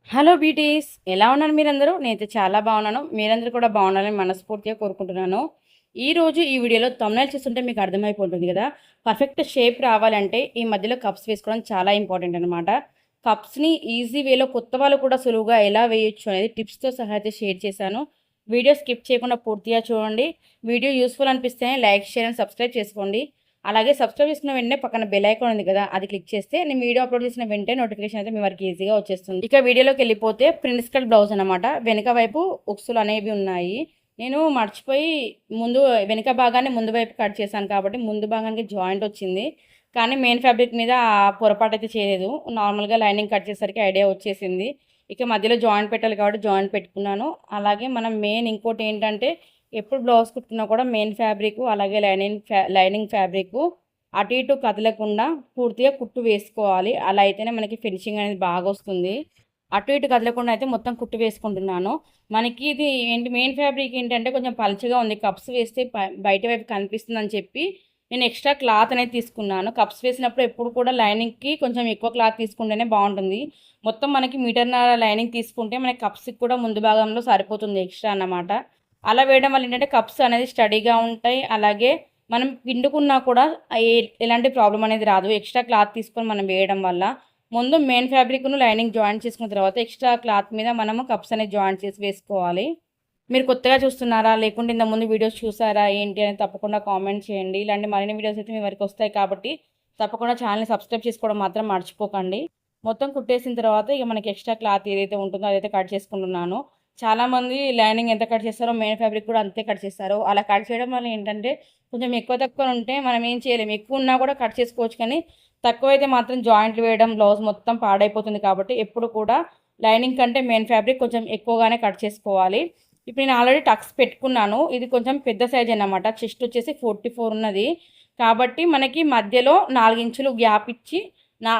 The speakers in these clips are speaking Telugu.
హలో బ్యూటీస్, ఎలా ఉన్నారు మీరందరూ? నేనైతే చాలా బాగున్నాను. మీరందరూ కూడా బాగుండాలని మనస్ఫూర్తిగా కోరుకుంటున్నాను. ఈరోజు ఈ వీడియోలో థంబ్నెయిల్ చూస్తుంటే మీకు అర్థమైపోతుంది కదా! పర్ఫెక్ట్ షేప్ రావాలంటే ఈ మధ్యలో కప్స్ వేసుకోవడం చాలా ఇంపార్టెంట్ అనమాట. కప్స్‌ని ఈజీ వేలో కొత్త వాళ్ళు కూడా సులువుగా ఎలా వేయొచ్చు అనేది టిప్స్‌తో సహా అయితే షేర్ చేశాను. వీడియో స్కిప్ చేయకుండా పూర్తిగా చూడండి. వీడియో యూస్‌ఫుల్ అనిపిస్తేనే లైక్, షేర్ అండ్ సబ్స్క్రైబ్ చేసుకోండి. అలాగే సబ్స్క్రైబ్ చేసుకున్న వెంటనే పక్కన బెల్ ఐకాన్ ఉంది కదా, అది క్లిక్ చేస్తే నేను వీడియో అప్లోడ్ చేసిన వెంటనే నోటిఫికేషన్ అయితే మీ వరకు ఈజీగా వచ్చేస్తుంది. ఇక వీడియోలోకి వెళ్ళిపోతే ప్రిన్స్ కట్ బ్లౌజ్ అనమాట. వెనుక వైపు ఉక్సులు అనేవి ఉన్నాయి. నేను మర్చిపోయి ముందు వెనుక భాగాన్ని ముందు వైపు కట్ చేశాను కాబట్టి ముందు భాగానికి జాయింట్ వచ్చింది. కానీ మెయిన్ ఫ్యాబ్రిక్ మీద ఆ పొరపాటు అయితే చేయలేదు. నార్మల్గా లైనింగ్ కట్ చేసేసరికి ఐడియా వచ్చేసింది. ఇక మధ్యలో జాయింట్ పెట్టాలి కాబట్టి జాయింట్ పెట్టుకున్నాను. అలాగే మనం మెయిన్ ఇంకోటి ఏంటంటే ఎప్పుడు బ్లౌజ్ కుట్టుకున్నా కూడా మెయిన్ ఫ్యాబ్రిక్ అలాగే లైనింగ్ ఫ్యాబ్రిక్ అటు ఇటు కదలకుండా పూర్తిగా కుట్టు వేసుకోవాలి. అలా అయితేనే మనకి ఫినిషింగ్ అనేది బాగా వస్తుంది. అటు ఇటు కదలకుండా అయితే మొత్తం కుట్టు వేసుకుంటున్నాను. మనకి ఇది ఏంటి, మెయిన్ ఫ్యాబ్రిక్ ఏంటంటే కొంచెం పలుచగా ఉంది. కప్స్ వేస్తే బయట వైపు కనిపిస్తుందని చెప్పి నేను ఎక్స్ట్రా క్లాత్ అనేది తీసుకున్నాను. కప్స్ వేసినప్పుడు ఎప్పుడు కూడా లైనింగ్కి కొంచెం ఎక్కువ క్లాత్ తీసుకుంటేనే బాగుంటుంది. మొత్తం మనకి మీటర్‌న్నర లైనింగ్ తీసుకుంటే మనకి కప్స్కి కూడా ముందు భాగంలో సరిపోతుంది ఎక్స్ట్రా అన్నమాట. అలా వేయడం వల్ల ఏంటంటే కప్స్ అనేది స్టడీగా ఉంటాయి. అలాగే మనం పిండుకున్నా కూడా ఎలాంటి ప్రాబ్లమ్ అనేది రాదు. ఎక్స్ట్రా క్లాత్ తీసుకొని మనం వేయడం వల్ల. ముందు మెయిన్ ఫ్యాబ్రిక్‌ను లైనింగ్ జాయింట్ చేసుకున్న తర్వాత ఎక్స్ట్రా క్లాత్ మీద మనము కప్స్ అనేది జాయింట్ చేసి వేసుకోవాలి. మీరు కొత్తగా చూస్తున్నారా? లేకుంటే ఇంతకుముందు వీడియోస్ చూసారా? ఏంటి అనేది తప్పకుండా కామెంట్ చేయండి. ఇలాంటి మరిన్ని వీడియోస్ అయితే మీ వరకు వస్తాయి కాబట్టి తప్పకుండా ఛానల్‌ని సబ్స్క్రైబ్ చేసుకోవడం మాత్రం మర్చిపోకండి. మొత్తం కుట్టేసిన తర్వాత ఇక మనకి ఎక్స్ట్రా క్లాత్ ఏదైతే ఉంటుందో అదైతే కట్ చేసుకుంటున్నాను. చాలామంది లైనింగ్ ఎంత కట్ చేస్తారో మెయిన్ ఫ్యాబ్రిక్ కూడా అంతే కట్ చేస్తారు. అలా కట్ చేయడం వల్ల ఏంటంటే కొంచెం ఎక్కువ తక్కువ ఉంటే మనం ఏం చేయలేము. ఎక్కువ ఉన్నా కూడా కట్ చేసుకోవచ్చు, కానీ తక్కువైతే మాత్రం జాయింట్లు వేయడం బ్లౌజ్ మొత్తం పాడైపోతుంది కాబట్టి ఎప్పుడు కూడా లైనింగ్ కంటే మెయిన్ ఫ్యాబ్రిక్ కొంచెం ఎక్కువగానే కట్ చేసుకోవాలి. ఇప్పుడు నేను ఆల్రెడీ టక్స్ పెట్టుకున్నాను. ఇది కొంచెం పెద్ద సైజ్ అన్నమాట. చెస్ట్ వచ్చేసి 44 ఉన్నది. కాబట్టి మనకి మధ్యలో 4 ఇంచులు గ్యాప్ ఇచ్చి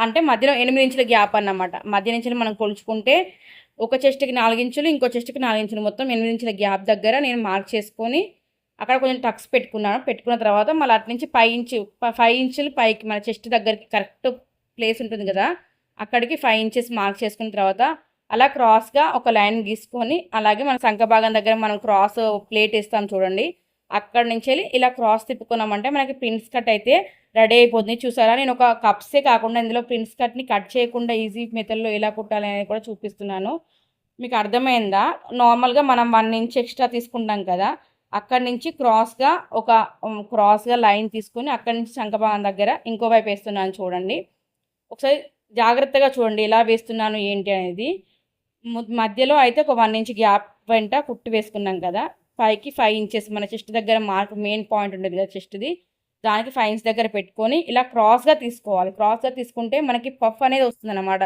అంటే మధ్యలో 8 ఇంచుల గ్యాప్ అన్నమాట. మధ్య నుంచి మనం కొలుచుకుంటే ఒక చెస్ట్‌కి 4 ఇంచులు, ఇంకో చెస్ట్‌కి 4 ఇంచులు, మొత్తం 8 ఇంచుల గ్యాప్ దగ్గర నేను మార్క్ చేసుకొని అక్కడ కొంచెం టక్స్ పెట్టుకున్నాను. పెట్టుకున్న తర్వాత మళ్ళీ అటు నుంచి 5 ఇంచులు పైకి మన చెస్ట్ దగ్గరికి కరెక్ట్ ప్లేస్ ఉంటుంది కదా, అక్కడికి 5 ఇంచెస్ మార్క్ చేసుకున్న తర్వాత అలా క్రాస్‌గా ఒక లైన్ గీసుకొని, అలాగే మన సంఖ భాగం దగ్గర మనం క్రాస్ ప్లేట్ ఇస్తాం చూడండి, అక్కడి నుంచెళ్ళి ఇలా క్రాస్ తిప్పుకున్నామంటే మనకి ప్రిన్స్ కట్ అయితే రెడీ అయిపోతుంది. చూసారా, నేను ఒక కప్సే కాకుండా ఇందులో ప్రిన్స్ కట్‌ని కట్ చేయకుండా ఈజీ మెథడ్‌లో ఎలా కుట్టాలి అనేది కూడా చూపిస్తున్నాను. మీకు అర్థమైందా? నార్మల్‌గా మనం 1 ఇంచ్ ఎక్స్ట్రా తీసుకుంటాం కదా, అక్కడి నుంచి క్రాస్‌గా లైన్ తీసుకొని అక్కడి నుంచి సంఖ భాగం దగ్గర ఇంకో వైపు వేస్తున్నాను చూడండి. ఒకసారి జాగ్రత్తగా చూడండి ఎలా వేస్తున్నాను ఏంటి అనేది. మధ్యలో అయితే ఒక 1 ఇంచ్ గ్యాప్ వెంట కుట్టు వేసుకున్నాం కదా, పైకి 5 ఇంచెస్ మన చెస్ట్ దగ్గర మార్క్ మెయిన్ పాయింట్ ఉంటుంది కదా చెస్ట్‌ది, దానికి 5 ఇంచ్ దగ్గర పెట్టుకొని ఇలా క్రాస్‌గా తీసుకోవాలి. క్రాస్‌గా తీసుకుంటే మనకి పఫ్ అనేది వస్తుందన్నమాట.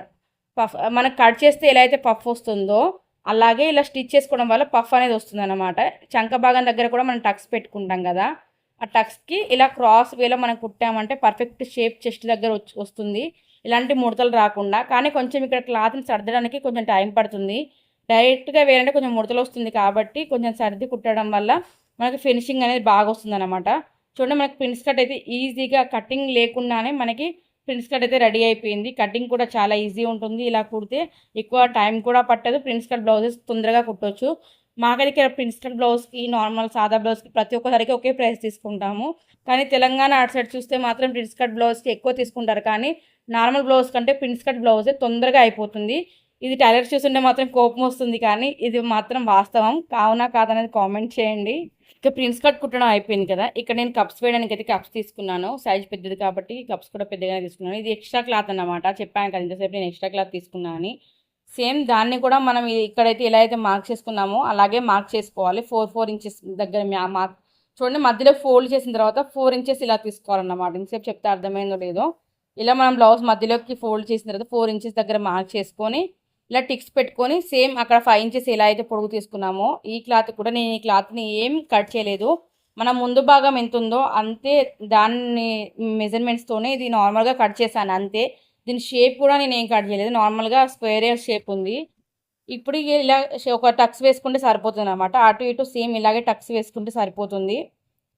మనకు కట్ చేస్తే ఎలా అయితే పఫ్ వస్తుందో అలాగే ఇలా స్టిచ్ చేసుకోవడం వల్ల పఫ్ అనేది వస్తుందన్నమాట. చంక భాగం దగ్గర కూడా మనం టక్స్ పెట్టుకుంటాం కదా, ఆ టక్స్‌కి ఇలా క్రాస్ వేలో మనం కుట్టామంటే పర్ఫెక్ట్ షేప్ చెస్ట్ దగ్గర వస్తుంది. ఇలాంటి ముడతలు రాకుండా. కానీ కొంచెం ఇక్కడ క్లాత్‌ని సర్దడానికి కొంచెం టైం పడుతుంది. డైరెక్ట్‌గా వేయాలంటే కొంచెం ముడతలు వస్తుంది కాబట్టి కొంచెం సర్ది కుట్టడం వల్ల మనకి ఫినిషింగ్ అనేది బాగా వస్తుందన్నమాట. చూడండి, మనకి ప్రిన్స్ కట్ అయితే ఈజీగా కటింగ్ లేకుండానే మనకి ప్రిన్స్ కట్ అయితే రెడీ అయిపోయింది. కటింగ్ కూడా చాలా ఈజీ ఉంటుంది. ఇలా కుడితే ఎక్కువ టైం కూడా పట్టదు. ప్రిన్స్ కట్ బ్లౌజెస్ తొందరగా కుట్టొచ్చు. మాకైతే ఇక్కడ ప్రిన్స్ కట్ బ్లౌజ్‌కి, నార్మల్ సాదా బ్లౌజ్‌కి ప్రతి ఒక్కసారికి ఒకే ప్రైస్ తీసుకుంటాము. కానీ తెలంగాణ అటు సైడ్ చూస్తే మాత్రం ప్రిన్స్ కట్ బ్లౌజ్‌కి ఎక్కువ తీసుకుంటారు. కానీ నార్మల్ బ్లౌజ్ కంటే ప్రిన్స్ కట్ బ్లౌజే తొందరగా అయిపోతుంది. ఇది టైలర్స్ చూస్తుంటే మాత్రం కోపం వస్తుంది, కానీ ఇది మాత్రం వాస్తవం. కావునా కాదనేది కామెంట్ చేయండి. ఇక ప్రిన్స్ కట్ కుట్టడం అయిపోయింది కదా, ఇక్కడ నేను కప్స్ వేయడానికి అయితే కప్స్ తీసుకున్నాను. సైజ్ పెద్దది కాబట్టి కప్స్ కూడా పెద్దగానే తీసుకున్నాను. ఇది ఎక్స్ట్రా క్లాత్ అన్నమాట. చెప్పాను కదా ఇంతసేపు నేను ఎక్స్ట్రా క్లాత్ తీసుకున్నాను అని. సేమ్ దాన్ని కూడా మనం ఇక్కడైతే ఎలా అయితే మార్క్ చేసుకున్నామో అలాగే మార్క్ చేసుకోవాలి. 4 ఇంచెస్ దగ్గర మార్క్ చూడండి. మధ్యలో ఫోల్డ్ చేసిన తర్వాత 4 ఇంచెస్ ఇలా తీసుకోవాలన్నమాట. ఇంతసేపు చెప్తే అర్థమైందో లేదో. ఇలా మనం బ్లౌజ్ మధ్యలోకి ఫోల్డ్ చేసిన తర్వాత 4 ఇంచెస్ దగ్గర మార్క్ చేసుకొని ఇలా టిక్స్ పెట్టుకొని సేమ్ అక్కడ 5 ఇంచెస్ ఎలా అయితే పొడుగు తీసుకున్నామో ఈ క్లాత్ కూడా నేను ఈ క్లాత్ని ఏం కట్ చేయలేదు. మన ముందు భాగం ఎంత ఉందో అంతే దాన్ని మెజర్మెంట్స్తోనే ఇది నార్మల్గా కట్ చేశాను అంతే. దీని షేప్ కూడా నేను ఏం కట్ చేయలేదు. నార్మల్గా స్క్వేర్ షేప్ ఉంది. ఇప్పుడు ఇలా ఒక టక్స్ వేసుకుంటే సరిపోతుంది అనమాట. అటు ఇటు సేమ్ ఇలాగే టక్స్ వేసుకుంటే సరిపోతుంది.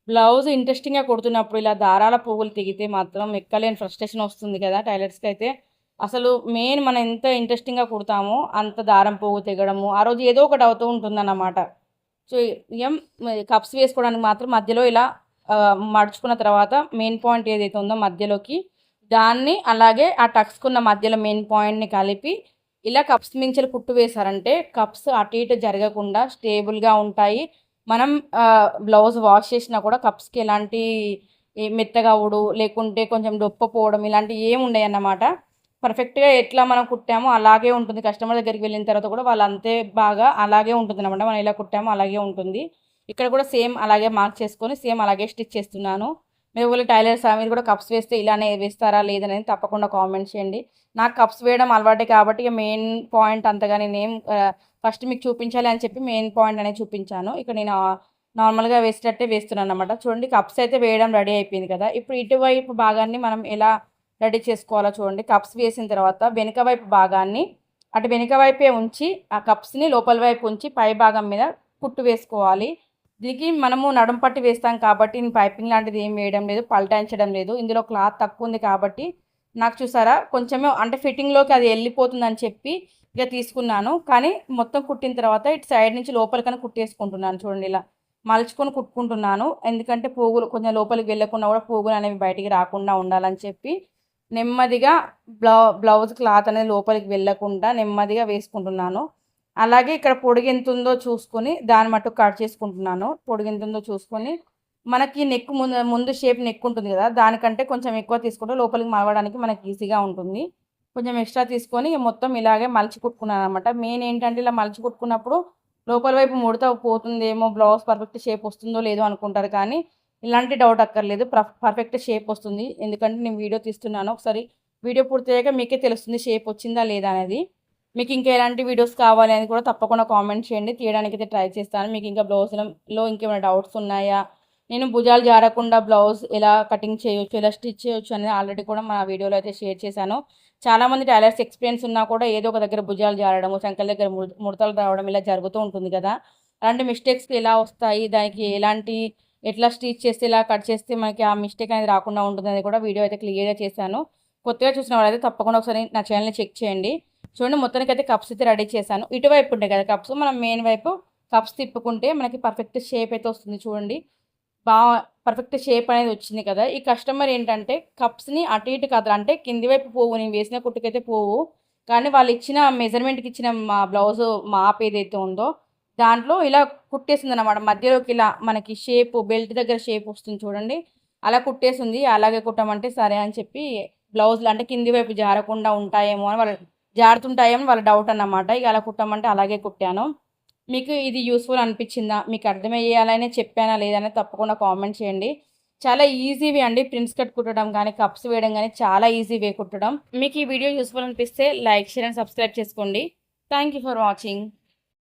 బ్లౌజ్ ఇంట్రెస్టింగ్గా కుడుతున్నప్పుడు ఇలా దారాల పువ్వులు తెగితే మాత్రం ఎక్కలేని ఫ్రస్ట్రేషన్ వస్తుంది కదా టైలర్స్కి అయితే. అసలు మెయిన్ మనం ఎంత ఇంట్రెస్టింగ్‌గా కుడతామో అంత దారం పోగు తెగడము, ఆ రోజు ఏదో ఒకటి అవుతూ ఉంటుందన్నమాట. సో, ఏం కప్స్ వేసుకోవడానికి మాత్రం మధ్యలో ఇలా మడుచుకున్న తర్వాత మెయిన్ పాయింట్ ఏదైతే ఉందో మధ్యలోకి దాన్ని అలాగే ఆ టక్స్‌కున్న మధ్యలో మెయిన్ పాయింట్‌ని కలిపి ఇలా కప్స్ మించెలి కుట్టు వేశారంటే కప్స్ అటు ఇటు జరగకుండా స్టేబుల్‌గా ఉంటాయి. మనం బ్లౌజ్ వాష్ చేసినా కూడా కప్స్‌కి ఎలాంటి మెత్తగా అవ్వడు, లేకుంటే కొంచెం డొప్పపోవడం ఇలాంటివి ఏమి ఉండయన్నమాట. పర్ఫెక్ట్‌గా ఎట్లా మనం కుట్టామో అలాగే ఉంటుంది. కస్టమర్ దగ్గరికి వెళ్ళిన తర్వాత కూడా వాళ్ళు అంతే బాగా అలాగే ఉంటుందన్నమాట. మనం ఎలా కుట్టామో అలాగే ఉంటుంది. ఇక్కడ కూడా సేమ్ అలాగే మార్క్ చేసుకొని సేమ్ అలాగే స్టిచ్ చేస్తున్నాను. మీరు ఒకవేళ టైలర్సా? మీరు కూడా కప్స్ వేస్తే ఇలానే వేస్తారా లేదనేది తప్పకుండా కామెంట్ చేయండి. నాకు కప్స్ వేయడం అలవాటే కాబట్టి ఇక మెయిన్ పాయింట్ అంతగా నేనేం ఫస్ట్ మీకు చూపించాలి అని చెప్పి మెయిన్ పాయింట్ అనేది చూపించాను. ఇక్కడ నేను నార్మల్‌గా వేసేటట్టే వేస్తున్నానన్నమాట. చూడండి కప్స్ అయితే వేయడం రెడీ అయిపోయింది కదా! ఇప్పుడు ఇటువైపు భాగాన్ని మనం ఎలా రెడీ చేసుకోవాలో చూడండి. కప్స్ వేసిన తర్వాత వెనక వైపు భాగాన్ని అటు వెనక వైపే ఉంచి ఆ కప్స్‌ని లోపల వైపు ఉంచి పై భాగం మీద కుట్టు వేసుకోవాలి. దీనికి మనము నడుం పట్టి వేస్తాం కాబట్టి నేను పైపింగ్ లాంటిది ఏం వేయడం లేదు, పలటాయించడం లేదు. ఇందులో క్లాత్ తక్కువ ఉంది కాబట్టి నాకు చూసారా కొంచెమే అంటే ఫిట్టింగ్‌లోకి అది ఎళ్ళిపోతుందని చెప్పి ఇక తీసుకున్నాను. కానీ మొత్తం కుట్టిన తర్వాత ఇటు సైడ్ నుంచి లోపలికని కుట్టేసుకుంటున్నాను చూడండి ఇలా. మలుచుకొని కుట్టుకుంటున్నాను. ఎందుకంటే పోగులు కొంచెం లోపలికి వెళ్ళకుండా కూడా పోగులనేవి బయటికి రాకుండా ఉండాలని చెప్పి నెమ్మదిగా బ్లౌజ్ క్లాత్ అనేది లోపలికి వెళ్ళకుండా నెమ్మదిగా వేసుకుంటున్నాను. అలాగే ఇక్కడ పొడుగెంతుందో చూసుకొని దాన్ని మట్టుకు కట్ చేసుకుంటున్నాను. పొడుగెంతుందో చూసుకొని మనకి నెక్ ముందు షేప్ నెక్ ఉంటుంది కదా! దానికంటే కొంచెం ఎక్కువ తీసుకుంటే లోపలికి మలవడానికి మనకి ఈజీగా ఉంటుంది. కొంచెం ఎక్స్ట్రా తీసుకొని మొత్తం ఇలాగే మలిచి కుట్టుకున్నాననమాట. మెయిన్ ఏంటంటే ఇలా మలిచి కుట్టుకున్నప్పుడు లోపల వైపు ముడత పోతుందేమో, బ్లౌజ్ పర్ఫెక్ట్ షేప్ వస్తుందో లేదో అనుకుంటారు కానీ ఇలాంటి డౌట్ అక్కర్లేదు. పర్ఫెక్ట్ షేప్ వస్తుంది. ఎందుకంటే నేను వీడియో తీస్తున్నాను. ఒకసారి వీడియో పూర్తయ్యాక మీకే తెలుస్తుంది షేప్ వచ్చిందా లేదా అనేది. మీకు ఇంకా ఎలాంటి వీడియోస్ కావాలి అని కూడా తప్పకుండా కామెంట్ చేయండి. తీయడానికైతే ట్రై చేస్తాను. మీకు ఇంకా బ్లౌజ్‌లో ఇంకేమైనా డౌట్స్ ఉన్నాయా? నేను భుజాలు జారకుండా బ్లౌజ్ ఎలా కటింగ్ చేయొచ్చు, ఎలా స్టిచ్ చేయొచ్చు అనేది ఆల్రెడీ కూడా మన వీడియోలో అయితే షేర్ చేశాను. చాలామంది టైలర్స్ ఎక్స్‌పీరియన్స్ ఉన్నా కూడా ఏదో ఒక దగ్గర భుజాలు జారడము, సంకల దగ్గర ముడతలు రావడం ఇలా జరుగుతూ ఉంటుంది కదా! అలాంటి మిస్టేక్స్ ఎలా వస్తాయి? దానికి ఎట్లా స్టిచ్ చేస్తే, ఎలా కట్ చేస్తే మనకి ఆ మిస్టేక్ అనేది రాకుండా ఉంటుందని కూడా వీడియో అయితే క్లియర్‌గా చేశాను. కొత్తగా చూసిన వాళ్ళైతే తప్పకుండా ఒకసారి నా ఛానెల్‌ని చెక్ చేయండి. చూడండి మొత్తానికైతే కప్స్ అయితే రెడీ చేశాను. ఇటువైపు ఉంటాయి కదా కప్స్, మనం మెయిన్ వైపు కప్స్ తిప్పుకుంటే మనకి పర్ఫెక్ట్ షేప్ అయితే వస్తుంది చూడండి. బా పర్ఫెక్ట్ షేప్ అనేది వచ్చింది కదా! ఈ కస్టమర్ ఏంటంటే కప్స్‌ని అటు ఇటు కదల అంటే కింది వైపు పోవు. నేను వేసిన కుట్టుకైతే పోవు. కానీ వాళ్ళు ఇచ్చిన మెజర్‌మెంట్‌కి ఇచ్చిన మా బ్లౌజు మాప్ ఏదైతే ఉందో దాంట్లో ఇలా కుట్టేసిందనమాట. మధ్యలోకి ఇలా మనకి షేపు బెల్ట్ దగ్గర షేప్ వస్తుంది చూడండి. అలా కుట్టేసింది. అలాగే కుట్టమంటే సరే అని చెప్పి బ్లౌజ్‌లు అంటే కింది వైపు జారకుండా ఉంటాయేమో అని జారుతుంటాయేమో వాళ్ళ డౌట్ అన్నమాట. ఇక అలా కుట్టమంటే అలాగే కుట్టాను. మీకు ఇది యూస్‌ఫుల్ అనిపించిందా? మీకు అర్థమయ్యేలానే చెప్పానా లేదా అనేది తప్పకుండా కామెంట్ చేయండి. చాలా ఈజీ వే అండి. ప్రిన్స్ కట్ కుట్టడం గానీ, కప్స్ వేయడం గానీ చాలా ఈజీ వే కుట్టడం. మీకు ఈ వీడియో యూస్‌ఫుల్ అనిపిస్తే లైక్, షేర్ అండ్ సబ్స్క్రైబ్ చేసుకోండి. Thank you for watching.